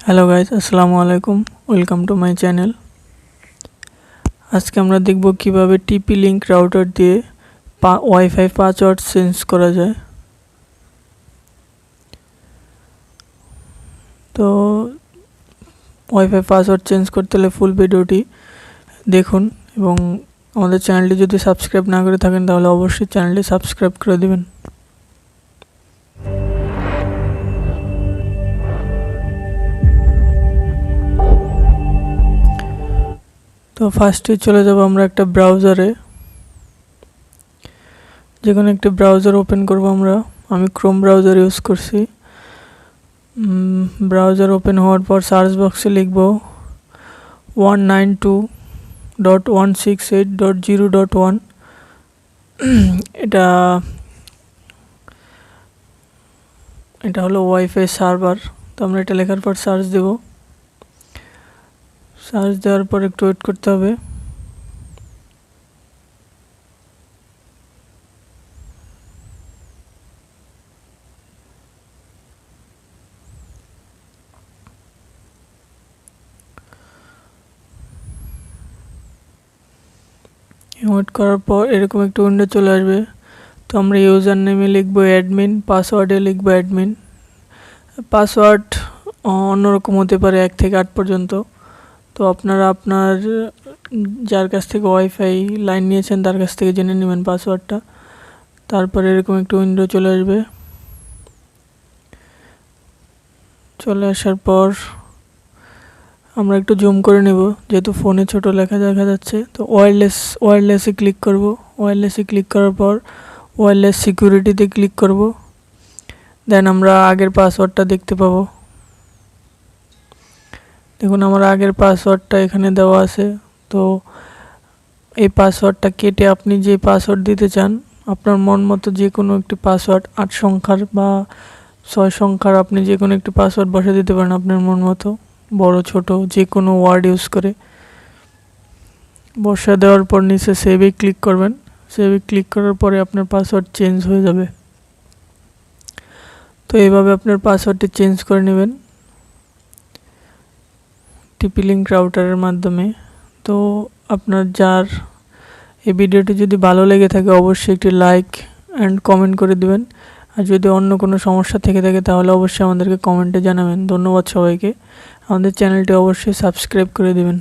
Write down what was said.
Hello guys, আসসালামু আলাইকুম। Welcome to my channel. আজকে আমরা দেখব কিভাবে টিপি লিঙ্ক রাউটার দিয়ে ওয়াইফাই পাসওয়ার্ড চেঞ্জ করা যায়। তো ওয়াইফাই পাসওয়ার্ড চেঞ্জ করতে হলে ফুল ভিডিওটি দেখুন এবং আমাদের চ্যানেলটি যদি সাবস্ক্রাইব না করে থাকেন তাহলে অবশ্যই চ্যানেলটি সাবস্ক্রাইব করে দেবেন। তো ফার্স্টে চলে যাব আমরা একটা ব্রাউজারে, যে কোনো একটি ব্রাউজার ওপেন করব। আমি ক্রোম ব্রাউজার ইউজ করছি। ব্রাউজার ওপেন হওয়ার পর সার্চ বক্সে লিখব 192.168.0.1। এটা হলো ওয়াইফাই সার্ভার। তো আমরা এটা লেখার পর সার্চ দেব। সার্চ দেওয়ার পর একটু ওয়েট করতে হবে। ওয়েট করার পর এরকম একটা উইন্ডো চলে আসবে। তো আমরা ইউজার নেমে লিখব অ্যাডমিন, পাসওয়ার্ডে লিখব অ্যাডমিন। পাসওয়ার্ড অন্যরকম হতে পারে 1 থেকে 8 পর্যন্ত। তো আপনারা আপনার যার কাছ থেকে ওয়াইফাই লাইন নিয়েছেন তার কাছ থেকে জেনে নেবেন পাসওয়ার্ডটা। তারপরে এরকম একটা উইন্ডো চলে আসবে। চলে আসার পর আমরা একটু জুম করে নেব, যেহেতু ফোনে ছোট লেখা দেখা যাচ্ছে। তো ওয়্যারলেসে ক্লিক করব। ওয়্যারলেসে ক্লিক করার পর ওয়্যারলেস সিকিউরিটিতে ক্লিক করব। দেন আমরা আগের পাসওয়ার্ডটা দেখতে পাবো। দেখুন আমার আগের পাসওয়ার্ডটা এখানে দেওয়া আছে। তো এই পাসওয়ার্ডটা কেটে আপনি যে পাসওয়ার্ড দিতে চান, আপনার মন মতো যে কোনো একটি পাসওয়ার্ড 8 সংখ্যার বা 6 সংখ্যার আপনি যে কোনো একটি পাসওয়ার্ড বসে দিতে পারেন আপনার মন মতো, বড় ছোট যে কোনো ওয়ার্ড ইউজ করে। বসা দেওয়ার পর নিচে সেভে ক্লিক করবেন। সেভে ক্লিক করার পরে আপনার পাসওয়ার্ড চেঞ্জ হয়ে যাবে। তো এইভাবে আপনার পাসওয়ার্ডটি চেঞ্জ করে নেবেন টিপি লিঙ্ক রাউটারের মাধ্যমে। তো আপনার যার এই ভিডিওটি যদি ভালো লেগে থাকে অবশ্যই একটি লাইক অ্যান্ড কমেন্ট করে দেবেন। আর যদি অন্য কোনো সমস্যা থেকে থাকে তাহলে অবশ্যই আমাদেরকে কমেন্টে জানাবেন। ধন্যবাদ সবাইকে। আমাদের চ্যানেলটি অবশ্যই সাবস্ক্রাইব করে দেবেন।